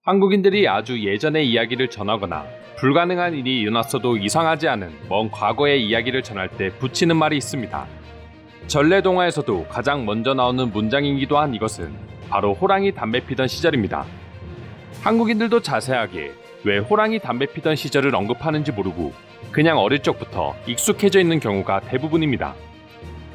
한국인들이 아주 예전의 이야기를 전하거나 불가능한 일이 일어났어도 이상하지 않은 먼 과거의 이야기를 전할 때 붙이는 말이 있습니다. 전래동화에서도 가장 먼저 나오는 문장이기도 한 이것은 바로 호랑이 담배 피던 시절입니다. 한국인들도 자세하게 왜 호랑이 담배 피던 시절을 언급하는지 모르고 그냥 어릴 적부터 익숙해져 있는 경우가 대부분입니다.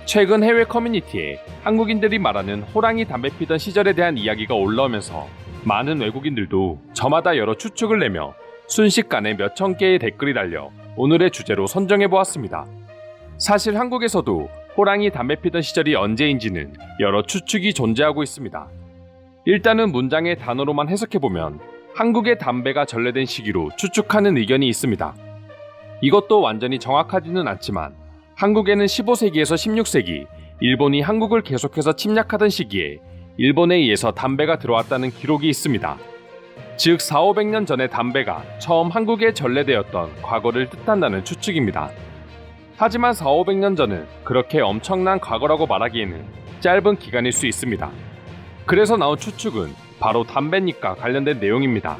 최근 해외 커뮤니티에 한국인들이 말하는 호랑이 담배 피던 시절에 대한 이야기가 올라오면서 많은 외국인들도 저마다 여러 추측을 내며 순식간에 몇천 개의 댓글이 달려 오늘의 주제로 선정해보았습니다. 사실 한국에서도 호랑이 담배 피던 시절이 언제인지는 여러 추측이 존재하고 있습니다. 일단은 문장의 단어로만 해석해보면 한국의 담배가 전래된 시기로 추측하는 의견이 있습니다. 이것도 완전히 정확하지는 않지만 한국에는 15세기에서 16세기 일본이 한국을 계속해서 침략하던 시기에 일본에 의해서 담배가 들어왔다는 기록이 있습니다. 즉 4,500년 전에 담배가 처음 한국에 전래되었던 과거를 뜻한다는 추측입니다. 하지만 4,500년 전은 그렇게 엄청난 과거라고 말하기에는 짧은 기간일 수 있습니다. 그래서 나온 추측은 바로 담배잎과 관련된 내용입니다.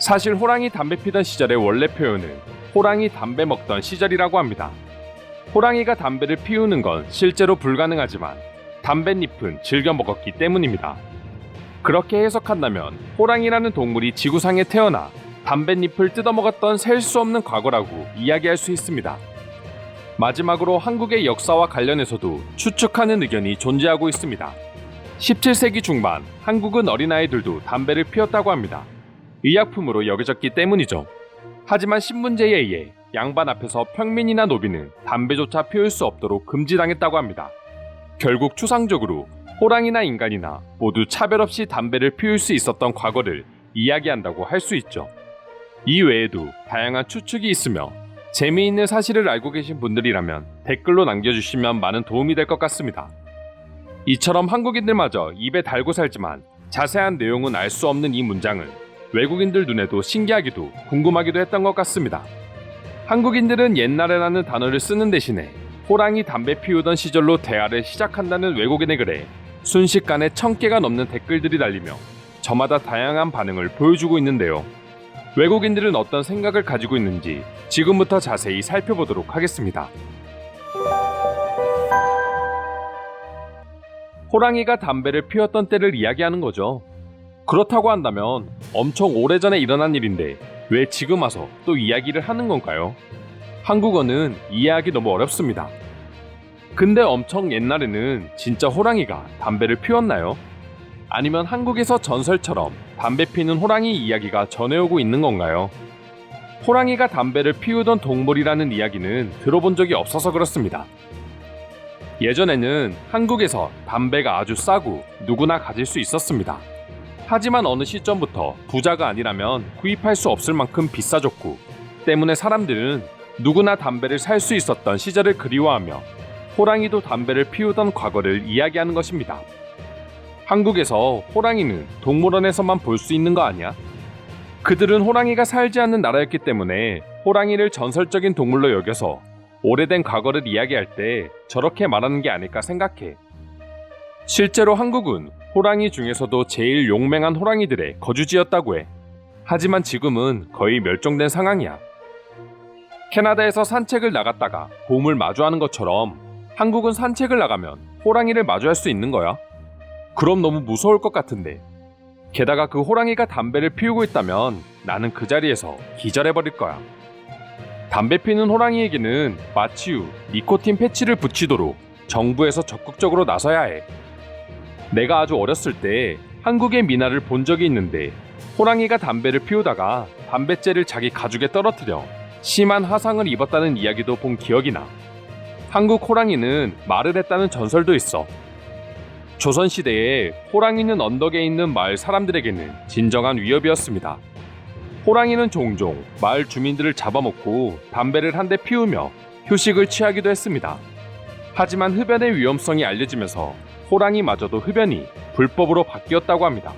사실 호랑이 담배 피던 시절의 원래 표현은 호랑이 담배 먹던 시절이라고 합니다. 호랑이가 담배를 피우는 건 실제로 불가능하지만 담뱃잎은 즐겨 먹었기 때문입니다. 그렇게 해석한다면 호랑이라는 동물이 지구상에 태어나 담뱃잎을 뜯어먹었던 셀 수 없는 과거라고 이야기할 수 있습니다. 마지막으로 한국의 역사와 관련해서도 추측하는 의견이 존재하고 있습니다. 17세기 중반 한국은 어린아이들도 담배를 피웠다고 합니다. 의약품으로 여겨졌기 때문이죠. 하지만 신문제에 의해 양반 앞에서 평민이나 노비는 담배조차 피울 수 없도록 금지당했다고 합니다. 결국 추상적으로 호랑이나 인간이나 모두 차별 없이 담배를 피울 수 있었던 과거를 이야기한다고 할 수 있죠. 이 외에도 다양한 추측이 있으며 재미있는 사실을 알고 계신 분들이라면 댓글로 남겨주시면 많은 도움이 될 것 같습니다. 이처럼 한국인들마저 입에 달고 살지만 자세한 내용은 알 수 없는 이 문장은 외국인들 눈에도 신기하기도 궁금하기도 했던 것 같습니다. 한국인들은 옛날에라는 단어를 쓰는 대신에 호랑이 담배 피우던 시절로 대화를 시작한다는 외국인의 글에 순식간에 1000개가 넘는 댓글들이 달리며 저마다 다양한 반응을 보여주고 있는데요. 외국인들은 어떤 생각을 가지고 있는지 지금부터 자세히 살펴보도록 하겠습니다. 호랑이가 담배를 피웠던 때를 이야기하는 거죠. 그렇다고 한다면 엄청 오래전에 일어난 일인데 왜 지금 와서 또 이야기를 하는 건가요? 한국어는 이해하기 너무 어렵습니다. 근데 엄청 옛날에는 진짜 호랑이가 담배를 피웠나요? 아니면 한국에서 전설처럼 담배 피는 호랑이 이야기가 전해오고 있는 건가요? 호랑이가 담배를 피우던 동물이라는 이야기는 들어본 적이 없어서 그렇습니다. 예전에는 한국에서 담배가 아주 싸고 누구나 가질 수 있었습니다. 하지만 어느 시점부터 부자가 아니라면 구입할 수 없을 만큼 비싸졌고 때문에 사람들은 누구나 담배를 살 수 있었던 시절을 그리워하며 호랑이도 담배를 피우던 과거를 이야기하는 것입니다. 한국에서 호랑이는 동물원에서만 볼 수 있는 거 아니야? 그들은 호랑이가 살지 않는 나라였기 때문에 호랑이를 전설적인 동물로 여겨서 오래된 과거를 이야기할 때 저렇게 말하는 게 아닐까 생각해. 실제로 한국은 호랑이 중에서도 제일 용맹한 호랑이들의 거주지였다고 해. 하지만 지금은 거의 멸종된 상황이야. 캐나다에서 산책을 나갔다가 곰을 마주하는 것처럼 한국은 산책을 나가면 호랑이를 마주할 수 있는 거야? 그럼 너무 무서울 것 같은데. 게다가 그 호랑이가 담배를 피우고 있다면 나는 그 자리에서 기절해버릴 거야. 담배 피는 호랑이에게는 마취유, 니코틴 패치를 붙이도록 정부에서 적극적으로 나서야 해. 내가 아주 어렸을 때 한국의 미나를 본 적이 있는데 호랑이가 담배를 피우다가 담뱃재를 자기 가죽에 떨어뜨려 심한 화상을 입었다는 이야기도 본 기억이 나. 한국 호랑이는 말을 했다는 전설도 있어. 조선시대에 호랑이는 언덕에 있는 마을 사람들에게는 진정한 위협이었습니다. 호랑이는 종종 마을 주민들을 잡아먹고 담배를 한 대 피우며 휴식을 취하기도 했습니다. 하지만 흡연의 위험성이 알려지면서 호랑이마저도 흡연이 불법으로 바뀌었다고 합니다.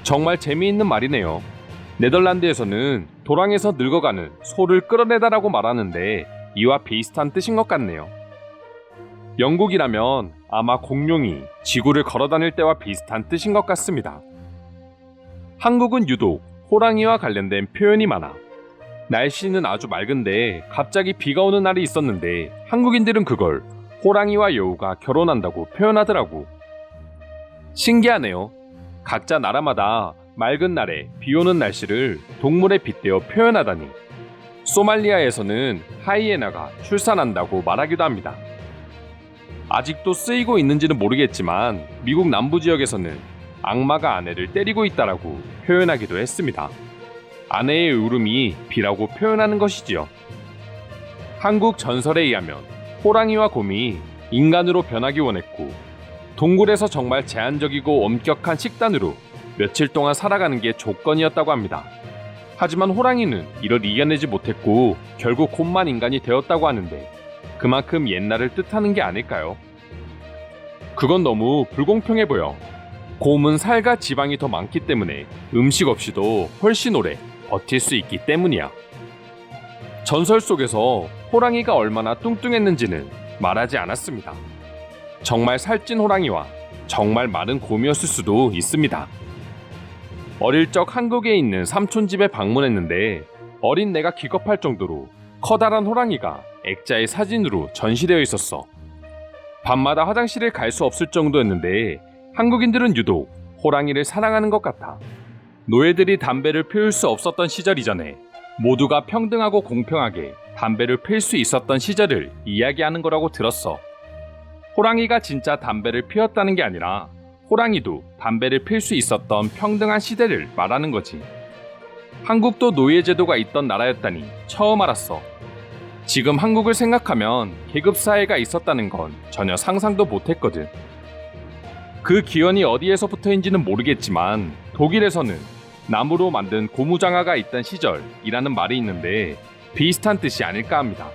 정말 재미있는 말이네요. 네덜란드에서는 도랑에서 늙어가는 소를 끌어내다라고 말하는데 이와 비슷한 뜻인 것 같네요. 영국이라면 아마 공룡이 지구를 걸어다닐 때와 비슷한 뜻인 것 같습니다. 한국은 유독 호랑이와 관련된 표현이 많아. 날씨는 아주 맑은데 갑자기 비가 오는 날이 있었는데 한국인들은 그걸 호랑이와 여우가 결혼한다고 표현하더라고. 신기하네요. 각자 나라마다 맑은 날에 비 오는 날씨를 동물에 빗대어 표현하다니. 소말리아에서는 하이에나가 출산한다고 말하기도 합니다. 아직도 쓰이고 있는지는 모르겠지만 미국 남부 지역에서는 악마가 아내를 때리고 있다라고 표현하기도 했습니다. 아내의 울음이 비라고 표현하는 것이지요. 한국 전설에 의하면 호랑이와 곰이 인간으로 변하기 원했고 동굴에서 정말 제한적이고 엄격한 식단으로 며칠 동안 살아가는 게 조건이었다고 합니다. 하지만 호랑이는 이를 이겨내지 못했고 결국 곰만 인간이 되었다고 하는데 그만큼 옛날을 뜻하는 게 아닐까요? 그건 너무 불공평해 보여. 곰은 살과 지방이 더 많기 때문에 음식 없이도 훨씬 오래 버틸 수 있기 때문이야. 전설 속에서 호랑이가 얼마나 뚱뚱했는지는 말하지 않았습니다. 정말 살찐 호랑이와 정말 마른 곰이었을 수도 있습니다. 어릴 적 한국에 있는 삼촌 집에 방문했는데 어린 내가 기겁할 정도로 커다란 호랑이가 액자의 사진으로 전시되어 있었어. 밤마다 화장실을 갈 수 없을 정도였는데 한국인들은 유독 호랑이를 사랑하는 것 같아. 노예들이 담배를 피울 수 없었던 시절 이전에 모두가 평등하고 공평하게 담배를 필 수 있었던 시절을 이야기하는 거라고 들었어. 호랑이가 진짜 담배를 피웠다는 게 아니라 호랑이도 담배를 필 수 있었던 평등한 시대를 말하는 거지. 한국도 노예제도가 있던 나라였다니 처음 알았어. 지금 한국을 생각하면 계급사회가 있었다는 건 전혀 상상도 못했거든. 그 기원이 어디에서부터인지는 모르겠지만 독일에서는 나무로 만든 고무장화가 있던 시절이라는 말이 있는데 비슷한 뜻이 아닐까 합니다.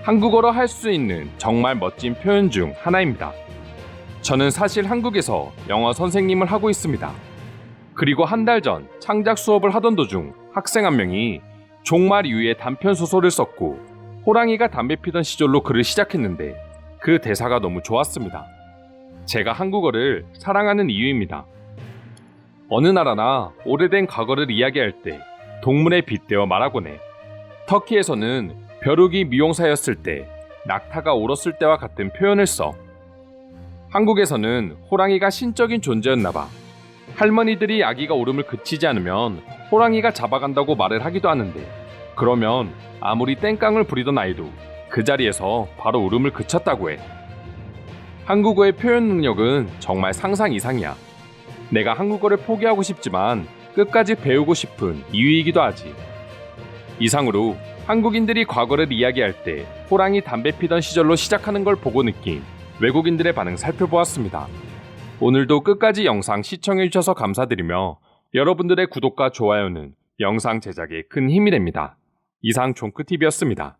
한국어로 할 수 있는 정말 멋진 표현 중 하나입니다. 저는 사실 한국에서 영어 선생님을 하고 있습니다. 그리고 한 달 전 창작 수업을 하던 도중 학생 한 명이 종말 이후에 단편 소설을 썼고 호랑이가 담배 피던 시절로 글을 시작했는데 그 대사가 너무 좋았습니다. 제가 한국어를 사랑하는 이유입니다. 어느 나라나 오래된 과거를 이야기할 때 동물에 빗대어 말하곤 해. 터키에서는 벼룩이 미용사였을 때, 낙타가 울었을 때와 같은 표현을 써. 한국에서는 호랑이가 신적인 존재였나 봐. 할머니들이 아기가 울음을 그치지 않으면 호랑이가 잡아간다고 말을 하기도 하는데 그러면 아무리 땡깡을 부리던 아이도 그 자리에서 바로 울음을 그쳤다고 해. 한국어의 표현 능력은 정말 상상 이상이야. 내가 한국어를 포기하고 싶지만 끝까지 배우고 싶은 이유이기도 하지. 이상으로 한국인들이 과거를 이야기할 때 호랑이 담배 피던 시절로 시작하는 걸 보고 느낀 외국인들의 반응 살펴보았습니다. 오늘도 끝까지 영상 시청해주셔서 감사드리며 여러분들의 구독과 좋아요는 영상 제작에 큰 힘이 됩니다. 이상 종크TV였습니다.